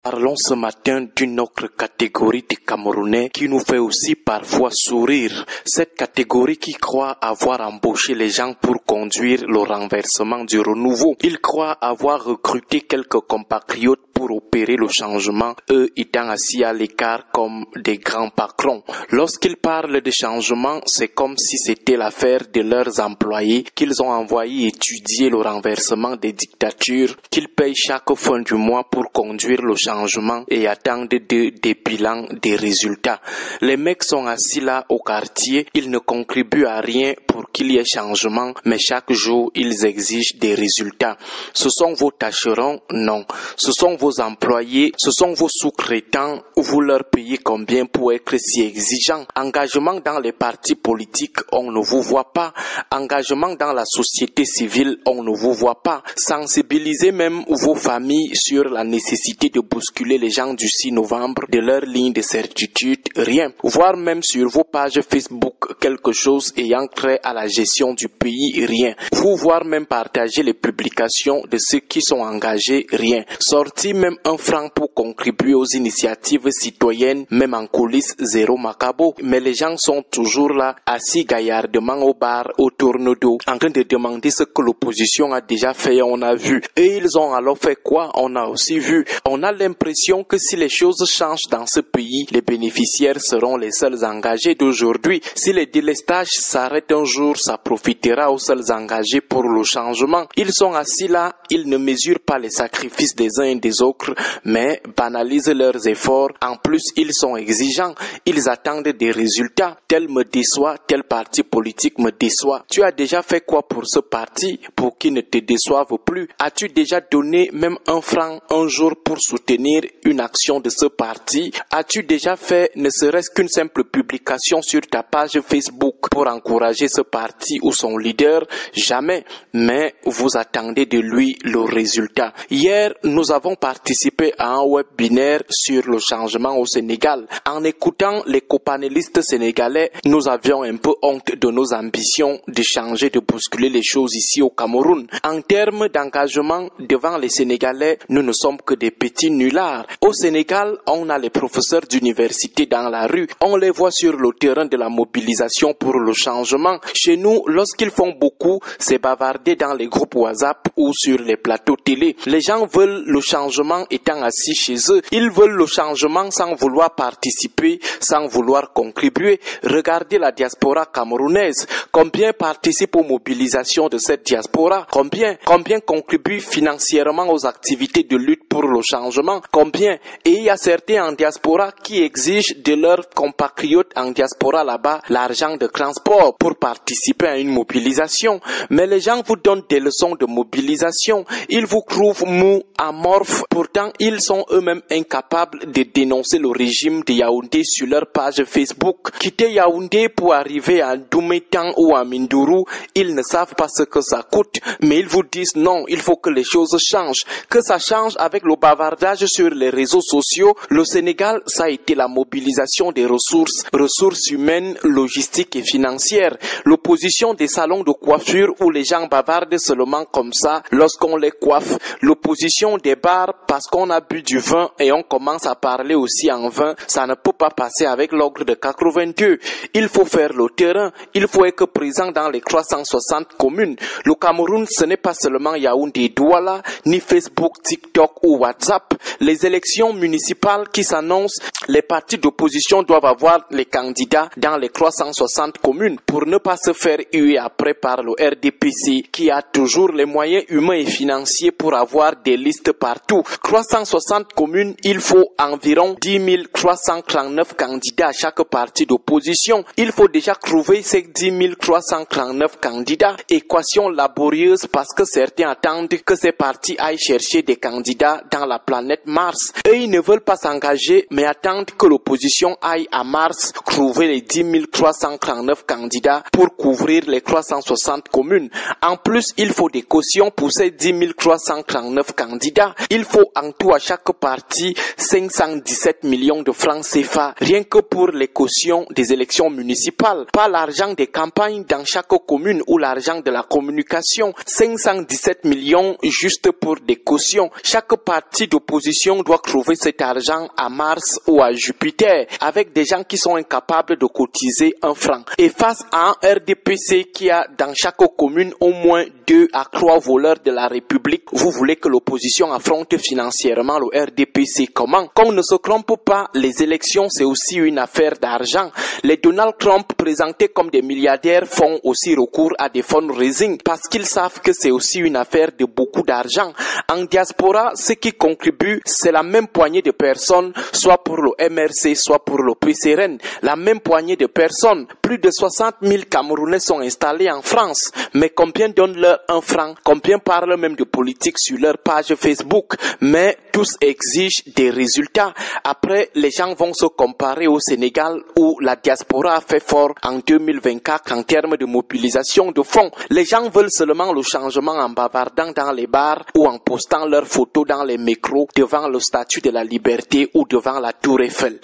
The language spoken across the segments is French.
Parlons ce matin d'une autre catégorie de Camerounais qui nous fait aussi parfois sourire. Cette catégorie qui croit avoir embauché les gens pour conduire le renversement du renouveau. Ils croient avoir recruté quelques compatriotes pour opérer le changement, eux étant assis à l'écart comme des grands patrons. Lorsqu'ils parlent de changement, c'est comme si c'était l'affaire de leurs employés qu'ils ont envoyés étudier le renversement des dictatures, qu'ils payent chaque fin du mois pour conduire le changement et attendent des bilans, des résultats. Les mecs sont assis là au quartier, ils ne contribuent à rien pour qu'il y ait changement, mais chaque jour ils exigent des résultats. Ce sont vos tâcherons? Non. Ce sont vos employés, ce sont vos sous-traitants, vous leur payez combien pour être si exigeants? Engagement dans les partis politiques, on ne vous voit pas. Engagement dans la société civile, on ne vous voit pas. Sensibilisez même vos familles sur la nécessité de bousculer les gens du 6 novembre de leur ligne de certitude, rien. Voire même sur vos pages Facebook quelque chose ayant trait à la gestion du pays, rien. Vous voir même partager les publications de ceux qui sont engagés, rien. Sortir même un franc pour contribuer aux initiatives citoyennes, même en coulisses, zéro macabo. Mais les gens sont toujours là, assis gaillardement au bar, au tourne-dos, en train de demander ce que l'opposition a déjà fait, on a vu. Et ils ont alors fait quoi? On a aussi vu. On a l'impression que si les choses changent dans ce pays, les bénéficiaires seront les seuls engagés d'aujourd'hui. Si les délestages s'arrêtent un jour, ça profitera aux seuls engagés pour le changement. Ils sont assis là, ils ne mesurent pas les sacrifices des uns et des autres, mais banalisent leurs efforts. En plus, ils sont exigeants. Ils attendent des résultats. Tel me déçoit, tel parti politique me déçoit. Tu as déjà fait quoi pour ce parti pour qu'il ne te déçoive plus? As-tu déjà donné même un franc un jour pour soutenir une action de ce parti? As-tu déjà fait ne serait-ce qu'une simple publication sur ta page Facebook pour encourager ce parti ou son leader? Jamais. Mais vous attendez de lui le résultat. Hier, nous avons participé à un webinaire sur le changement au Sénégal. En écoutant les copanélistes sénégalais, nous avions un peu honte de nos ambitions de changer, de bousculer les choses ici au Cameroun. En termes d'engagement devant les Sénégalais, nous ne sommes que des petits nullards. Au Sénégal, on a les professeurs d'université dans la rue. On les voit sur le terrain de la mobilisation pour le changement. Chez nous, lorsqu'ils font beaucoup, c'est bavarder dans les groupes WhatsApp ou sur les plateaux télé. Les gens veulent le changement étant assis chez eux. Ils veulent le changement sans vouloir participer, sans vouloir contribuer. Regardez la diaspora camerounaise. Combien participent aux mobilisations de cette diaspora? Combien contribuent financièrement aux activités de lutte pour le changement? Combien? Et il y a certains en diaspora qui exigent de leurs compatriotes en diaspora là-bas l'argent de transport pour participer à une mobilisation. Mais les gens vous donnent des leçons de mobilisation. Ils vous trouvent mous, amorphes. Pourtant, ils sont eux-mêmes incapables de dénoncer le régime de Yaoundé sur leur page Facebook. Quitter Yaoundé pour arriver à Doumétan ou à Mindourou, ils ne savent pas ce que ça coûte. Mais ils vous disent non, il faut que les choses changent. Que ça change avec le bavardage sur les réseaux sociaux. Le Sénégal, ça a été la mobilisation des ressources humaines, logistiques et financières. L'opposition des salons de coiffure où les gens bavardent seulement comme ça lorsqu'on les coiffe. L'opposition des bars parce qu'on a bu du vin et on commence à parler aussi en vin. Ça ne peut pas passer avec l'ordre de 82. Il faut faire le terrain. Il faut être présent dans les 360 communes. Le Cameroun, ce n'est pas seulement Yaoundé, Douala, ni Facebook, TikTok ou WhatsApp. Les élections municipales qui s'annoncent, les partis d'opposition doivent avoir les candidats dans les 360 communes pour ne pas se faire huer après par le RDPC qui a toujours les moyens humains et financiers pour avoir des listes partout. 360 communes, il faut environ 10 339 candidats à chaque parti d'opposition. Il faut déjà trouver ces 10 339 candidats. Équation laborieuse parce que certains attendent que ces partis aillent chercher des candidats dans la planète Mars. Eux, ils ne veulent pas s'engager, mais attendent que l'opposition aille à Mars trouver les 10 339 candidats pour pour couvrir les 360 communes. En plus, il faut des cautions pour ces 10 339 candidats. Il faut en tout à chaque parti 517 millions de francs CFA, rien que pour les cautions des élections municipales. Pas l'argent des campagnes dans chaque commune ou l'argent de la communication. 517 millions juste pour des cautions. Chaque parti d'opposition doit trouver cet argent à Mars ou à Jupiter, avec des gens qui sont incapables de cotiser un franc. Et face à un RDPC qui a dans chaque commune au moins 2 à 3 voleurs de la République, vous voulez que l'opposition affronte financièrement le RDPC comment? Qu'on ne se trompe pas, les élections c'est aussi une affaire d'argent. Les Donald Trump présentés comme des milliardaires font aussi recours à des fundraising parce qu'ils savent que c'est aussi une affaire de beaucoup d'argent. En diaspora, ceux qui contribuent, c'est la même poignée de personnes, soit pour le MRC, soit pour le PCRN. La même poignée de personnes. Plus de 60 000 Camerounais sont installés en France. Mais combien donnent leur 1 franc? Combien parlent même de politique sur leur page Facebook? Mais tous exigent des résultats. Après, les gens vont se comparer au Sénégal où la diaspora a fait fort en 2024 en termes de mobilisation de fonds. Les gens veulent seulement le changement en bavardant dans les bars ou en postant leurs photos dans les micros devant le statue de la Liberté ou devant la Tour Eiffel.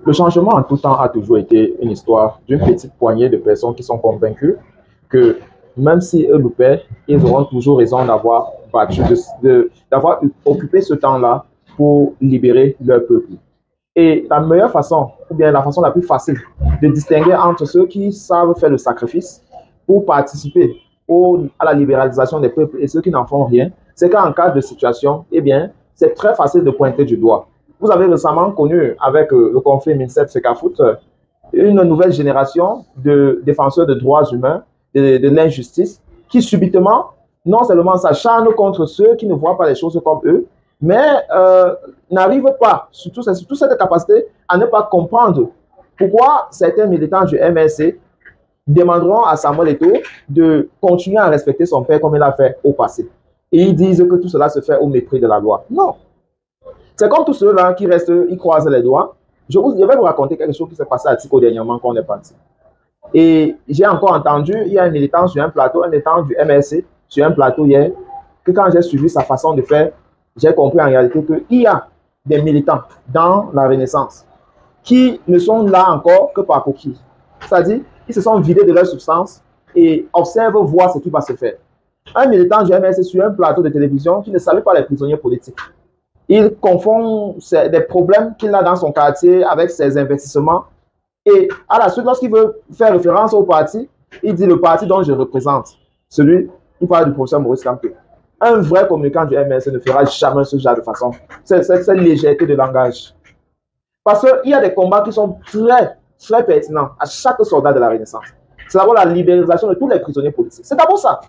Le changement en tout temps a toujours été une histoire d'une petite poignée de personnes qui sont convaincues que même si eux loupaient, ils auront toujours raison d'avoir d'avoir occupé ce temps-là pour libérer leur peuple. Et la meilleure façon, ou bien la façon la plus facile de distinguer entre ceux qui savent faire le sacrifice pour participer à la libéralisation des peuples et ceux qui n'en font rien, c'est qu'en cas de situation, eh bien, c'est très facile de pointer du doigt. Vous avez récemment connu, avec le conflit Mincet-Fecafoot, une nouvelle génération de défenseurs de droits humains, de l'injustice, qui subitement, non seulement s'acharnent contre ceux qui ne voient pas les choses comme eux, mais n'arrivent pas, surtout cette capacité, à ne pas comprendre pourquoi certains militants du MRC demanderont à Samuel Eto'o de continuer à respecter son père comme il a fait au passé. Et ils disent que tout cela se fait au mépris de la loi. Non. C'est comme tous ceux-là qui restent, ils croisent les doigts. Je vais vous raconter quelque chose qui s'est passé à Tico dernièrement quand on est parti. Et j'ai encore entendu, il y a un militant sur un plateau, un militant du MRC sur un plateau hier, que quand j'ai suivi sa façon de faire, j'ai compris en réalité qu'il y a des militants dans la Renaissance qui ne sont là encore que par coquille. C'est-à-dire, ils se sont vidés de leur substance et observent, voient ce qui va se faire. Un militant du MRC sur un plateau de télévision qui ne salue pas les prisonniers politiques. Il confond des problèmes qu'il a dans son quartier avec ses investissements. Et à la suite, lorsqu'il veut faire référence au parti, il dit le parti dont je représente. Il parle du professeur Maurice Kampe. Un vrai communicant du MRC ne fera jamais ce genre de façon. Cette légèreté de langage. Parce qu'il y a des combats qui sont très pertinents à chaque soldat de la Renaissance. C'est d'abord la libéralisation de tous les prisonniers politiques. C'est d'abord ça.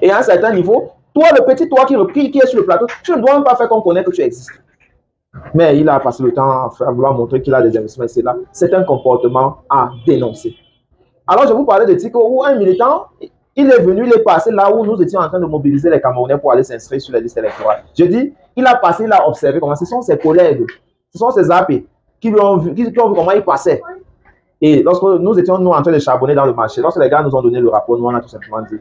Et à un certain niveau, toi, le petit toi qui est sur le plateau, tu ne dois même pas faire qu'on connaît que tu existes. Mais il a passé le temps à vouloir montrer qu'il a des investissements ici et là. C'est un comportement à dénoncer. Alors, je vous parlais de Tico, où un militant, il est venu, il est passé là où nous étions en train de mobiliser les Camerounais pour aller s'inscrire sur les listes électorales. Je dis, il a passé, il a observé comment ce sont ses collègues, ce sont ses AP qui ont vu comment il passait. Et lorsque nous étions nous en train de charbonner dans le marché, lorsque les gars nous ont donné le rapport, nous on a tout simplement dit,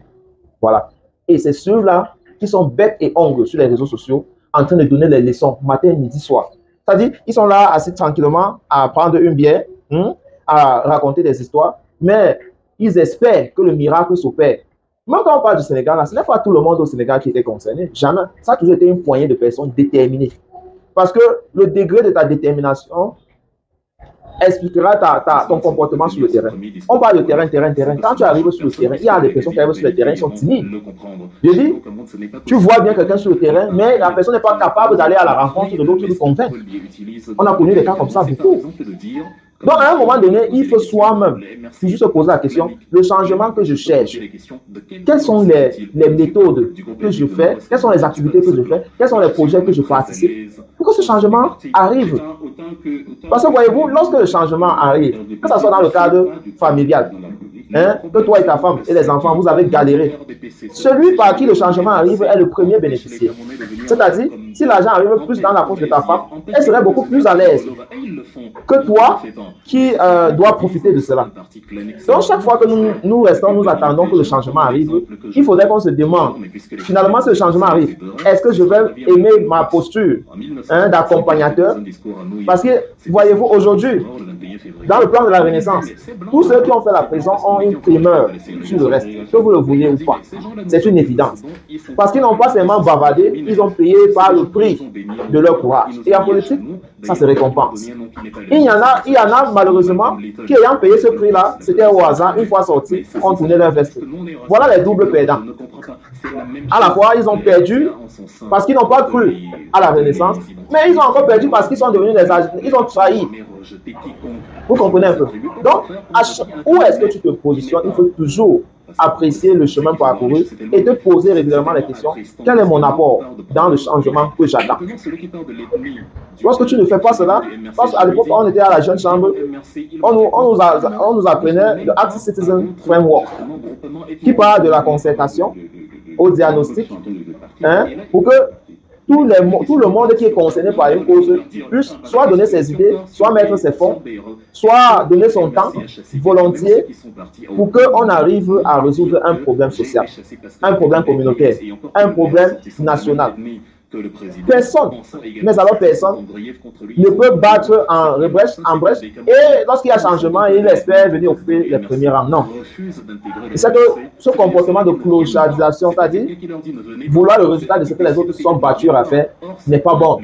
voilà. Et c'est ceux-là qui sont bêtes et ongles sur les réseaux sociaux en train de donner les leçons matin, midi, soir. C'est-à-dire, ils sont là assis tranquillement à prendre une bière, à raconter des histoires, mais ils espèrent que le miracle s'opère. Même quand on parle du Sénégal, là, ce n'est pas tout le monde au Sénégal qui était concerné. Jamais. Ça a toujours été une poignée de personnes déterminées. Parce que le degré de ta détermination expliquera ton comportement sur le terrain. On parle de terrain. Quand tu arrives sur le terrain, il y a des personnes qui arrivent sur le terrain, ils sont timides. Je dis, tu vois bien quelqu'un sur le terrain, mais la personne n'est pas capable d'aller à la rencontre de l'autre qui le convainc. On a connu des cas comme ça beaucoup. Donc, à un moment donné, il faut soi-même juste se poser la question, le changement que je cherche, quelles sont les méthodes que je fais, quelles sont les activités que je fais, quels sont les projets que je participe, pour que ce changement arrive. Parce que voyez-vous, lorsque le changement arrive, que ce soit dans le cadre familial, que toi et ta femme et les enfants, vous avez galéré, celui par qui le changement arrive est le premier bénéficiaire. C'est-à-dire, si l'argent arrive plus dans la poche de ta femme, elle serait beaucoup plus à l'aise que toi qui dois profiter de cela. Donc, chaque fois que nous attendons que le changement arrive, il faudrait qu'on se demande, finalement, si le changement arrive, est-ce que je vais aimer ma posture d'accompagnateur? Parce que, voyez-vous, aujourd'hui, dans le plan de la Renaissance, tous ceux qui ont fait la prison ont une primeur sur le reste, que vous le vouliez ou pas. C'est une évidence. Parce qu'ils n'ont pas seulement bavardé, ils ont payé par le prix de leur courage. Et en politique, ça se récompense. Il y en a malheureusement qui, ayant payé ce prix-là, c'était au hasard, une fois sortis, ont tourné leur veste. Voilà les doubles perdants. À la fois, ils ont perdu parce qu'ils n'ont pas cru à la Renaissance, mais ils ont encore perdu parce qu'ils sont devenus des agents. Ils ont trahi. Vous comprenez un peu? Donc, où est-ce que tu te positionnes? Il faut toujours apprécier le chemin parcouru et te poser régulièrement la question, quel est mon apport dans le changement que j'attends? Lorsque tu ne fais pas cela, parce qu'à l'époque, on était à la jeune chambre, on nous apprenait le Active Citizen Framework, qui parle de la concertation au diagnostic, pour que tout le monde qui est concerné par une cause puisse soit donner ses idées, soit mettre ses fonds, soit donner son temps volontiers pour qu'on arrive à résoudre un problème social, un problème communautaire, un problème national. Personne, mais alors personne ne peut battre en brèche et lorsqu'il y a changement, il espère venir occuper les premiers rangs. Non. C'est que ce comportement de clochardisation, c'est-à-dire vouloir le résultat de ce que les autres sont battus à faire, n'est pas bon.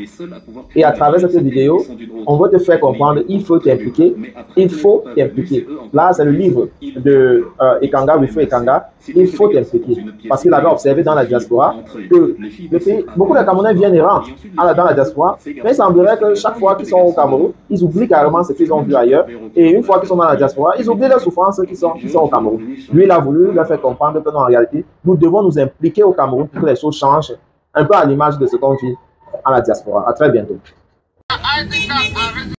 Et à travers cette vidéo, on veut te faire comprendre, il faut t'impliquer, il faut t'impliquer. Là, c'est le livre de Ekanga, Wilfred Ekanga, il faut t'impliquer. Parce qu'il avait observé dans la diaspora que le pays, beaucoup de Camerounais viennent et rentrent dans la diaspora, mais il semblerait que chaque fois qu'ils sont au Cameroun, ils oublient carrément ce qu'ils ont vu ailleurs. Et une fois qu'ils sont dans la diaspora, ils oublient leurs souffrances qui sont au Cameroun. Lui, il a voulu leur faire comprendre que non, en réalité, nous devons nous impliquer au Cameroun pour que les choses changent, un peu à l'image de ce qu'on vit à la diaspora. À très bientôt.